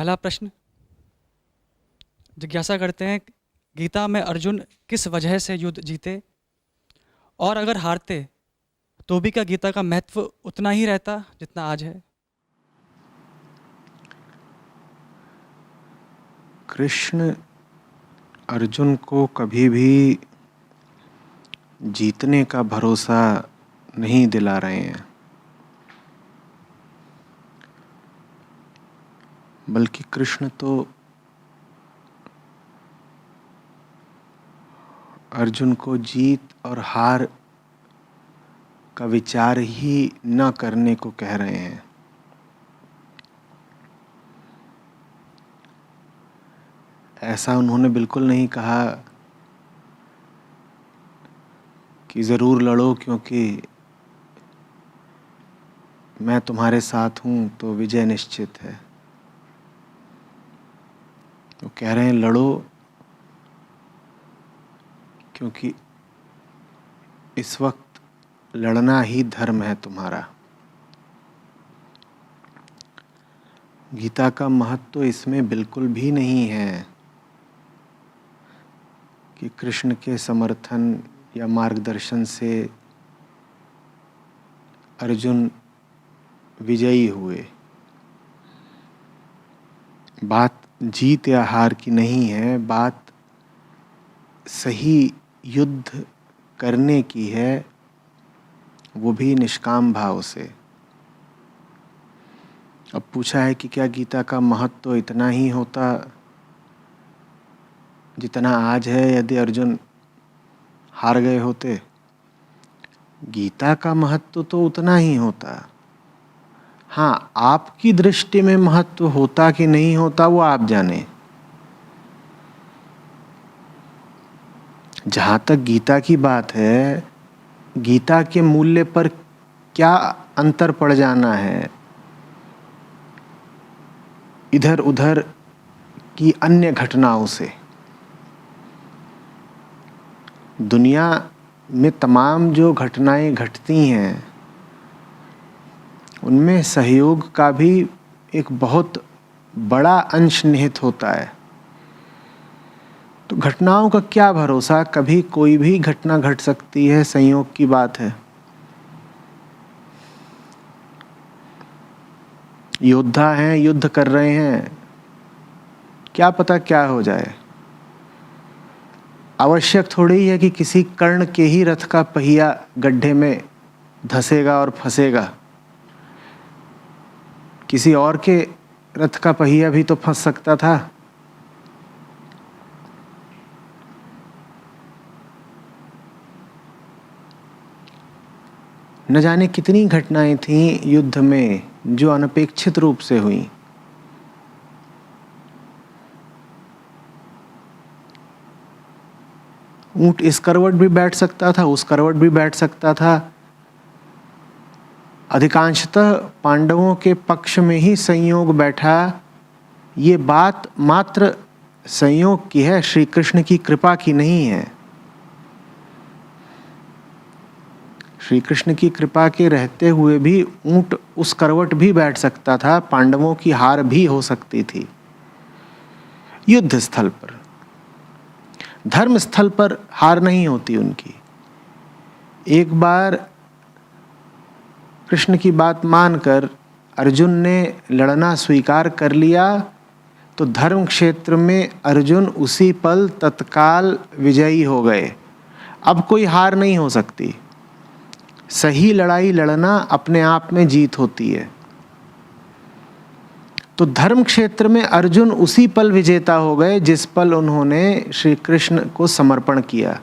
पहला प्रश्न जिज्ञासा करते हैं, गीता में अर्जुन किस वजह से युद्ध जीते, और अगर हारते तो भी क्या गीता का महत्व उतना ही रहता जितना आज है? कृष्ण अर्जुन को कभी भी जीतने का भरोसा नहीं दिला रहे हैं, बल्कि कृष्ण तो अर्जुन को जीत और हार का विचार ही न करने को कह रहे हैं। ऐसा उन्होंने बिल्कुल नहीं कहा कि ज़रूर लड़ो क्योंकि मैं तुम्हारे साथ हूँ तो विजय निश्चित है। वो कह रहे हैं लड़ो क्योंकि इस वक्त लड़ना ही धर्म है तुम्हारा। गीता का महत्व तो इसमें बिल्कुल भी नहीं है कि कृष्ण के समर्थन या मार्गदर्शन से अर्जुन विजयी हुए। बात जीत या हार की नहीं है, बात सही युद्ध करने की है, वो भी निष्काम भाव से। अब पूछा है कि क्या गीता का महत्व तो इतना ही होता जितना आज है यदि अर्जुन हार गए होते? गीता का महत्व तो उतना ही होता। हाँ, आपकी दृष्टि में महत्व होता कि नहीं होता वो आप जाने। जहाँ तक गीता की बात है, गीता के मूल्य पर क्या अंतर पड़ जाना है इधर उधर की अन्य घटनाओं से। दुनिया में तमाम जो घटनाएं घटती हैं उनमें सहयोग का भी एक बहुत बड़ा अंश निहित होता है। तो घटनाओं का क्या भरोसा, कभी कोई भी घटना घट सकती है, संयोग की बात है। योद्धा हैं, युद्ध कर रहे हैं, क्या पता क्या हो जाए। आवश्यक थोड़ी है कि किसी कर्ण के ही रथ का पहिया गड्ढे में धंसेगा और फंसेगा। किसी और के रथ का पहिया भी तो फंस सकता था। न जाने कितनी घटनाएं थीं युद्ध में जो अनपेक्षित रूप से हुई। ऊंट इस करवट भी बैठ सकता था, उस करवट भी बैठ सकता था। अधिकांशतः पांडवों के पक्ष में ही संयोग बैठा। ये बात मात्र संयोग की है, श्री कृष्ण की कृपा की नहीं है। श्री कृष्ण की कृपा के रहते हुए भी ऊंट उस करवट भी बैठ सकता था, पांडवों की हार भी हो सकती थी। युद्ध स्थल पर, धर्म स्थल पर हार नहीं होती उनकी। एक बार कृष्ण की बात मानकर अर्जुन ने लड़ना स्वीकार कर लिया तो धर्म क्षेत्र में अर्जुन उसी पल तत्काल विजयी हो गए। अब कोई हार नहीं हो सकती। सही लड़ाई लड़ना अपने आप में जीत होती है। तो धर्म क्षेत्र में अर्जुन उसी पल विजेता हो गए जिस पल उन्होंने श्री कृष्ण को समर्पण किया।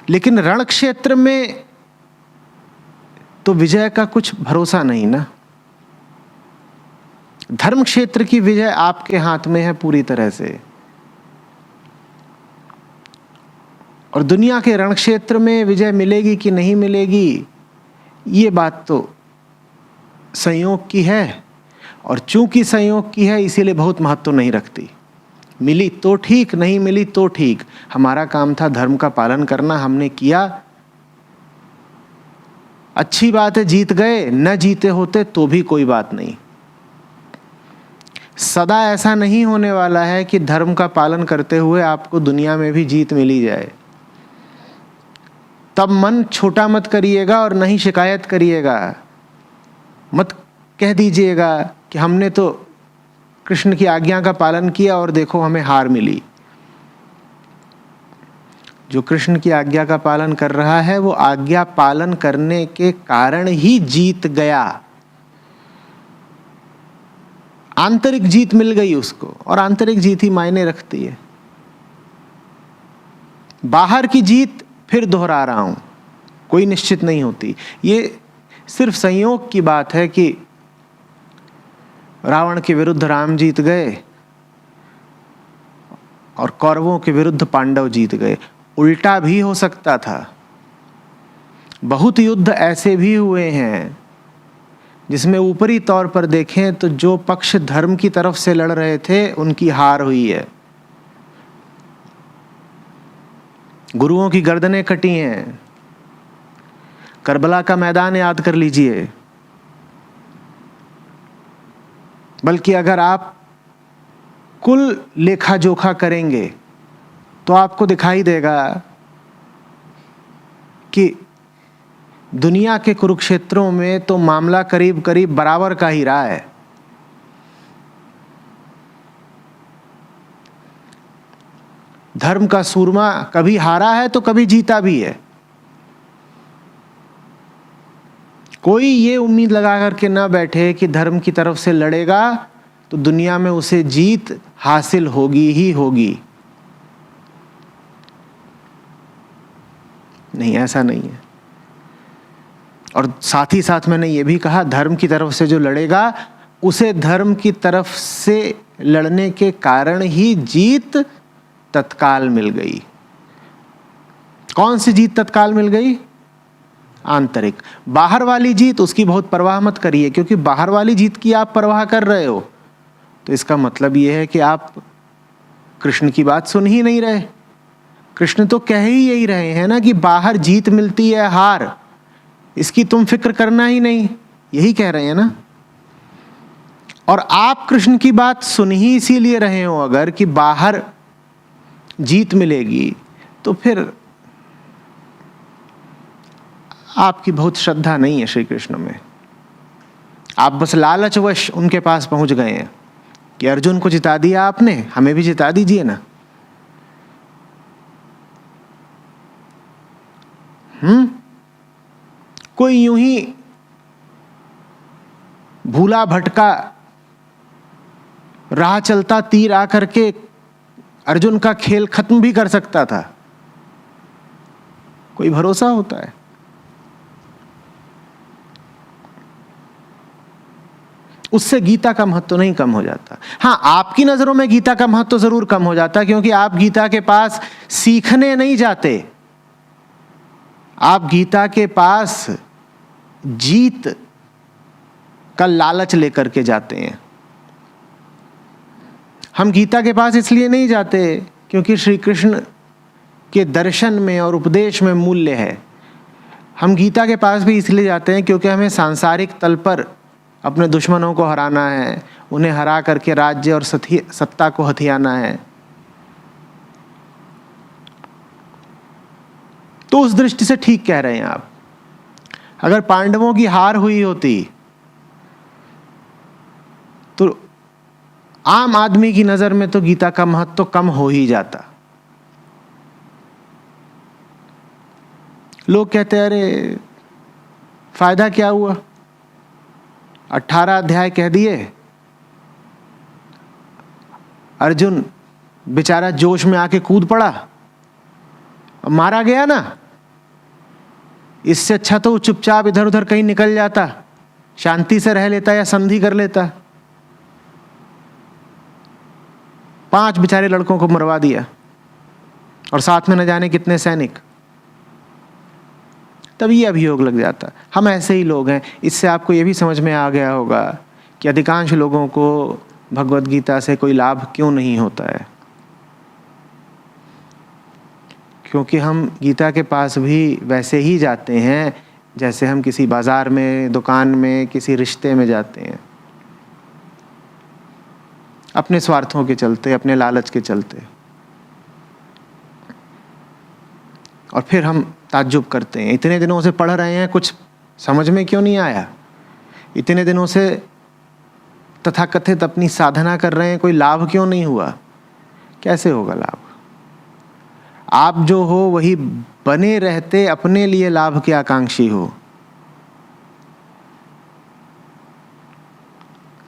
लेकिन रण क्षेत्र में तो विजय का कुछ भरोसा नहीं ना। धर्म क्षेत्र की विजय आपके हाथ में है पूरी तरह से, और दुनिया के रण क्षेत्र में विजय मिलेगी कि नहीं मिलेगी ये बात तो संयोग की है। और चूंकि संयोग की है इसीलिए बहुत महत्व नहीं रखती। मिली तो ठीक, नहीं मिली तो ठीक। हमारा काम था धर्म का पालन करना, हमने किया, अच्छी बात है, जीत गए। न जीते होते तो भी कोई बात नहीं। सदा ऐसा नहीं होने वाला है कि धर्म का पालन करते हुए आपको दुनिया में भी जीत मिली जाए। तब मन छोटा मत करिएगा और नहीं शिकायत करिएगा। मत कह दीजिएगा कि हमने तो कृष्ण की आज्ञा का पालन किया और देखो हमें हार मिली। जो कृष्ण की आज्ञा का पालन कर रहा है वो आज्ञा पालन करने के कारण ही जीत गया। आंतरिक जीत मिल गई उसको, और आंतरिक जीत ही मायने रखती है। बाहर की जीत, फिर दोहरा रहा हूं, कोई निश्चित नहीं होती। ये सिर्फ संयोग की बात है कि रावण के विरुद्ध राम जीत गए और कौरवों के विरुद्ध पांडव जीत गए। उल्टा भी हो सकता था। बहुत युद्ध ऐसे भी हुए हैं जिसमें ऊपरी तौर पर देखें तो जो पक्ष धर्म की तरफ से लड़ रहे थे उनकी हार हुई है। गुरुओं की गर्दनें कटी हैं। करबला का मैदान याद कर लीजिए। बल्कि अगर आप कुल लेखा जोखा करेंगे तो आपको दिखाई देगा कि दुनिया के कुरुक्षेत्रों में तो मामला करीब करीब बराबर का ही रहा है। धर्म का सूरमा कभी हारा है तो कभी जीता भी है। कोई ये उम्मीद लगा करके ना बैठे कि धर्म की तरफ से लड़ेगा तो दुनिया में उसे जीत हासिल होगी ही होगी। नहीं, ऐसा नहीं है। और साथ ही साथ मैंने ये भी कहा, धर्म की तरफ से जो लड़ेगा उसे धर्म की तरफ से लड़ने के कारण ही जीत तत्काल मिल गई। कौन सी जीत तत्काल मिल गई? आंतरिक। बाहर वाली जीत, उसकी बहुत परवाह मत करिए, क्योंकि बाहर वाली जीत की आप परवाह कर रहे हो तो इसका मतलब यह है कि आप कृष्ण की बात सुन ही नहीं रहे। कृष्ण तो कह ही यही रहे हैं ना कि बाहर जीत मिलती है, हार, इसकी तुम फिक्र करना ही नहीं, यही कह रहे हैं ना। और आप कृष्ण की बात सुन ही इसीलिए रहे हो अगर कि बाहर जीत मिलेगी, तो फिर आपकी बहुत श्रद्धा नहीं है श्री कृष्ण में। आप बस लालचवश उनके पास पहुंच गए हैं कि अर्जुन को जिता दिया आपने, हमें भी जिता दीजिए ना। कोई यूं ही भूला भटका राह चलता तीर आकर के अर्जुन का खेल खत्म भी कर सकता था। कोई भरोसा होता है? उससे गीता का महत्व नहीं कम हो जाता। हाँ, आपकी नजरों में गीता का महत्व जरूर कम हो जाता, क्योंकि आप गीता के पास सीखने नहीं जाते, आप गीता के पास जीत का लालच लेकर के जाते हैं। हम गीता के पास इसलिए नहीं जाते क्योंकि श्री कृष्ण के दर्शन में और उपदेश में मूल्य है। हम गीता के पास भी इसलिए जाते हैं क्योंकि हमें सांसारिक तल पर अपने दुश्मनों को हराना है, उन्हें हरा करके राज्य और सत्ता को हथियाना है। तो उस दृष्टि से ठीक कह रहे हैं आप। अगर पांडवों की हार हुई होती तो आम आदमी की नजर में तो गीता का महत्व तो कम हो ही जाता। लोग कहते हैं अरे फायदा क्या हुआ, 18 अध्याय कह दिए, अर्जुन बेचारा जोश में आके कूद पड़ा, मारा गया ना। इससे अच्छा तो चुपचाप इधर उधर कहीं निकल जाता, शांति से रह लेता या संधि कर लेता। 5 बेचारे लड़कों को मरवा दिया और साथ में न जाने कितने सैनिक। तब ये अभियोग लग जाता। हम ऐसे ही लोग हैं। इससे आपको ये भी समझ में आ गया होगा कि अधिकांश लोगों को भगवद गीता से कोई लाभ क्यों नहीं होता है। क्योंकि हम गीता के पास भी वैसे ही जाते हैं जैसे हम किसी बाजार में, दुकान में, किसी रिश्ते में जाते हैं। अपने स्वार्थों के चलते, अपने लालच के चलते। और फिर हम ताज्जुब करते हैं, इतने दिनों से पढ़ रहे हैं, कुछ समझ में क्यों नहीं आया? इतने दिनों से तथाकथित अपनी साधना कर रहे हैं, कोई लाभ क्यों नहीं हुआ? कैसे होगा लाभ? आप जो हो वही बने रहते अपने लिए लाभ के आकांक्षी हो।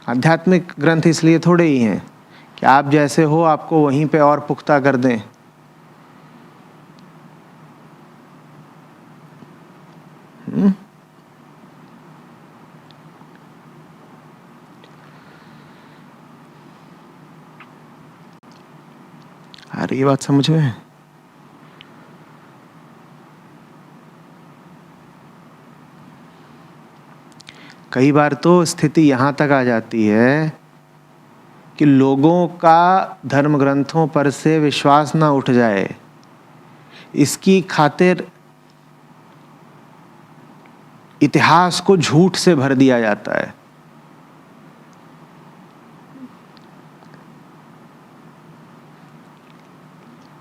आध्यात्मिक ग्रंथ इसलिए थोड़े ही हैं कि आप जैसे हो आपको वहीं पे और पुख्ता कर दें। आ रही है बात समझ में? कई बार तो स्थिति यहाँ तक आ जाती है कि लोगों का धर्म ग्रंथों पर से विश्वास ना उठ जाए, इसकी खातिर इतिहास को झूठ से भर दिया जाता है।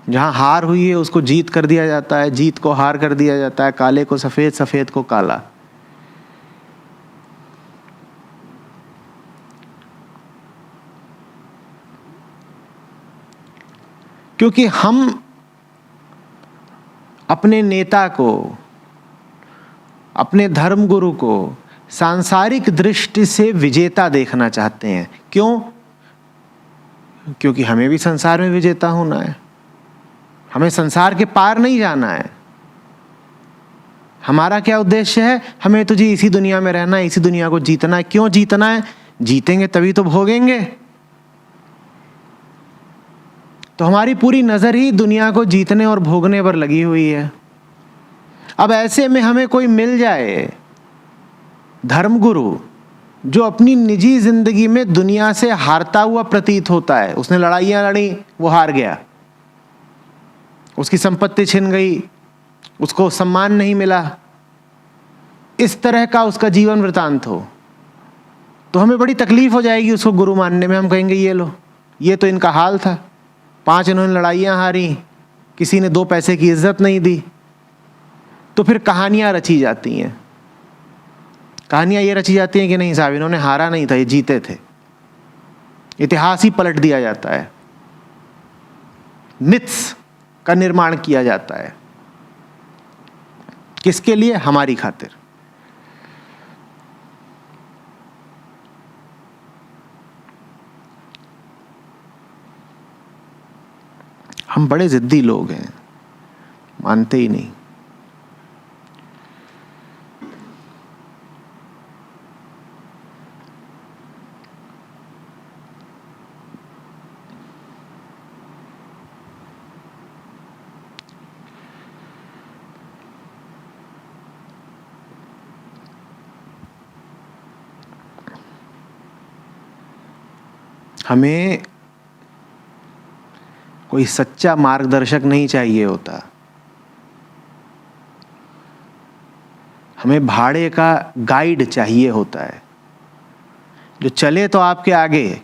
जहां हार हुई है उसको जीत कर दिया जाता है, जीत को हार कर दिया जाता है, काले को सफेद, सफेद को काला। क्योंकि हम अपने नेता को, अपने धर्म गुरु को सांसारिक दृष्टि से विजेता देखना चाहते हैं। क्यों? क्योंकि हमें भी संसार में विजेता होना है, हमें संसार के पार नहीं जाना है। हमारा क्या उद्देश्य है? हमें तो जी इसी दुनिया में रहना है, इसी दुनिया को जीतना है। क्यों जीतना है? जीतेंगे तभी तो भोगेंगे। तो हमारी पूरी नजर ही दुनिया को जीतने और भोगने पर लगी हुई है। अब ऐसे में हमें कोई मिल जाए धर्मगुरु जो अपनी निजी जिंदगी में दुनिया से हारता हुआ प्रतीत होता है, उसने लड़ाइयां लड़ी, वो हार गया, उसकी संपत्ति छिन गई, उसको सम्मान नहीं मिला, इस तरह का उसका जीवन वृतांत हो, तो हमें बड़ी तकलीफ हो जाएगी उसको गुरु मानने में। हम कहेंगे ये लो, ये तो इनका हाल था, 5 इन्होंने लड़ाइयां हारी, किसी ने 2 पैसे की इज्जत नहीं दी। तो फिर कहानियां रची जाती हैं। कहानियां ये रची जाती हैं कि नहीं साहब इन्होंने हारा नहीं था, ये जीते थे। इतिहास ही पलट दिया जाता है, मिथ्स का निर्माण किया जाता है। किसके लिए? हमारी खातिर। हम बड़े जिद्दी लोग हैं, मानते ही नहीं। हमें कोई सच्चा मार्गदर्शक नहीं चाहिए होता, हमें भाड़े का गाइड चाहिए होता है, जो चले तो आपके आगे,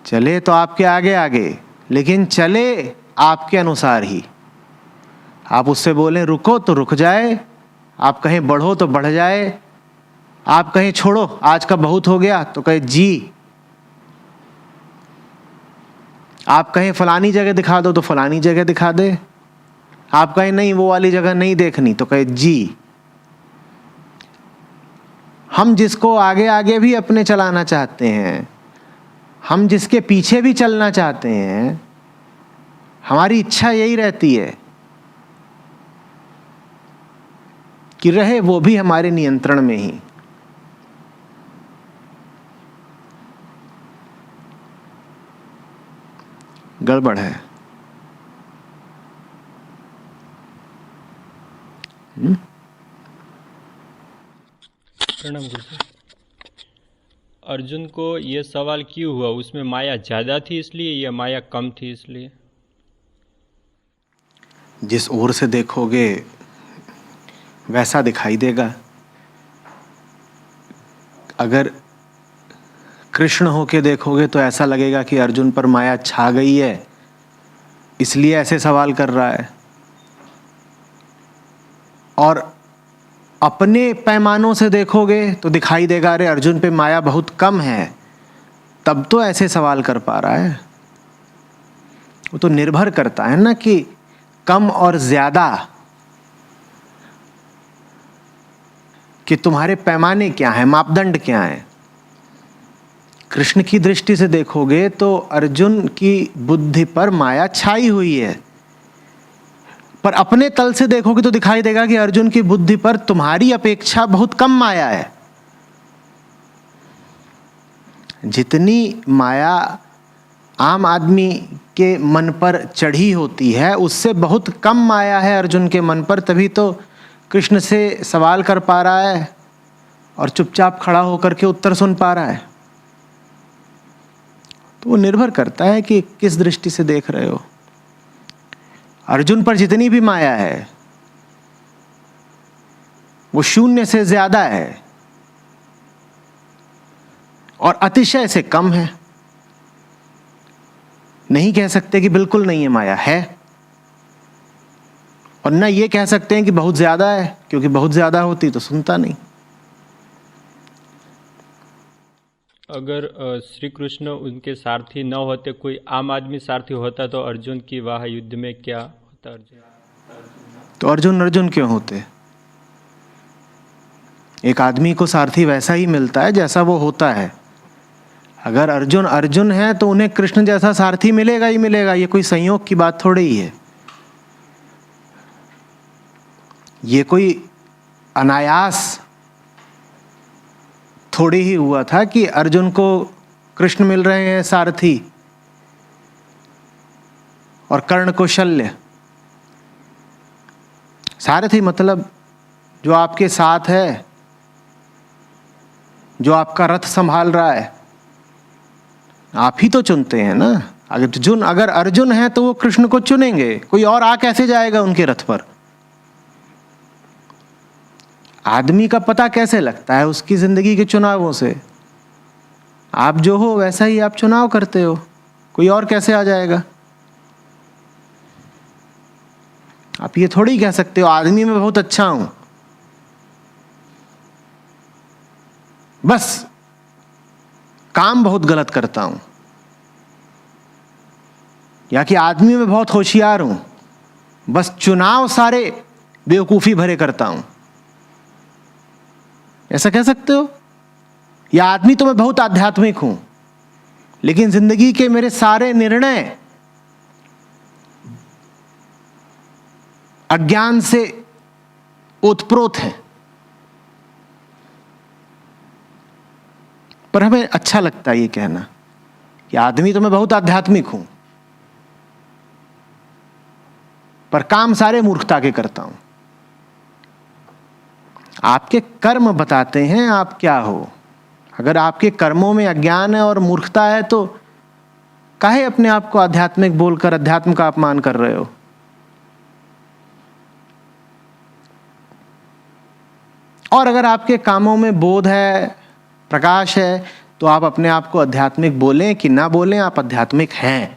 चले तो आपके आगे आगे, लेकिन चले आपके अनुसार ही। आप उससे बोलें रुको तो रुक जाए, आप कहें बढ़ो तो बढ़ जाए, आप कहें छोड़ो आज का बहुत हो गया तो कहे जी, आप कहें फलानी जगह दिखा दो तो फलानी जगह दिखा दे, आप कहें नहीं वो वाली जगह नहीं देखनी तो कहे जी। हम जिसको आगे आगे भी अपने चलाना चाहते हैं, हम जिसके पीछे भी चलना चाहते हैं, हमारी इच्छा यही रहती है कि रहे वो भी हमारे नियंत्रण में ही। गड़बड़ है। प्रणाम गुरु जी। अर्जुन को ये सवाल क्यों हुआ? उसमें माया ज़्यादा थी इसलिए या माया कम थी इसलिए? जिस ओर से देखोगे वैसा दिखाई देगा। अगर कृष्ण होके देखोगे तो ऐसा लगेगा कि अर्जुन पर माया छा गई है, इसलिए ऐसे सवाल कर रहा है। और अपने पैमानों से देखोगे तो दिखाई देगा अरे अर्जुन पे माया बहुत कम है, तब तो ऐसे सवाल कर पा रहा है। वो तो निर्भर करता है ना कि कम और ज्यादा कि तुम्हारे पैमाने क्या हैं, मापदंड क्या हैं। कृष्ण की दृष्टि से देखोगे तो अर्जुन की बुद्धि पर माया छाई हुई है, पर अपने तल से देखोगे तो दिखाई देगा कि अर्जुन की बुद्धि पर तुम्हारी अपेक्षा बहुत कम माया है। जितनी माया आम आदमी के मन पर चढ़ी होती है उससे बहुत कम माया है अर्जुन के मन पर, तभी तो कृष्ण से सवाल कर पा रहा है और चुपचाप खड़ा होकर के उत्तर सुन पा रहा है। तो वो निर्भर करता है कि किस दृष्टि से देख रहे हो। अर्जुन पर जितनी भी माया है वो शून्य से ज्यादा है और अतिशय से कम है। नहीं कह सकते कि बिल्कुल नहीं है, माया है, और ना ये कह सकते हैं कि बहुत ज्यादा है, क्योंकि बहुत ज्यादा होती तो सुनता नहीं। अगर श्री कृष्ण उनके सारथी न होते, कोई आम आदमी सारथी होता तो अर्जुन की वाह युद्ध में क्या होता? तो अर्जुन क्यों होते? एक आदमी को सारथी वैसा ही मिलता है जैसा वो होता है। अगर अर्जुन है तो उन्हें कृष्ण जैसा सारथी मिलेगा ही मिलेगा। ये कोई संयोग की बात थोड़ी ही है। ये कोई अनायास थोड़ी ही हुआ था कि अर्जुन को कृष्ण मिल रहे हैं सारथी और कर्ण को शल्य। सारथी मतलब जो आपके साथ है, जो आपका रथ संभाल रहा है। आप ही तो चुनते हैं ना। अगर अर्जुन है तो वो कृष्ण को चुनेंगे, कोई और आ कैसे जाएगा उनके रथ पर? आदमी का पता कैसे लगता है? उसकी जिंदगी के चुनावों से। आप जो हो वैसा ही आप चुनाव करते हो, कोई और कैसे आ जाएगा? आप ये थोड़ी कह सकते हो आदमी में बहुत अच्छा हूं, बस काम बहुत गलत करता हूं, या कि आदमी में बहुत होशियार हूं, बस चुनाव सारे बेवकूफी भरे करता हूं। ऐसा कह सकते हो? या आदमी तो मैं बहुत आध्यात्मिक हूं, लेकिन जिंदगी के मेरे सारे निर्णय अज्ञान से ओतप्रोत हैं। पर हमें अच्छा लगता है ये कहना कि आदमी तो मैं बहुत आध्यात्मिक हूं, पर काम सारे मूर्खता के करता हूं। आपके कर्म बताते हैं आप क्या हो। अगर आपके कर्मों में अज्ञान है और मूर्खता है तो काहे अपने आप को आध्यात्मिक बोलकर अध्यात्म का अपमान कर रहे हो? और अगर आपके कामों में बोध है, प्रकाश है, तो आप अपने आप को आध्यात्मिक बोलें कि ना बोलें, आप आध्यात्मिक हैं।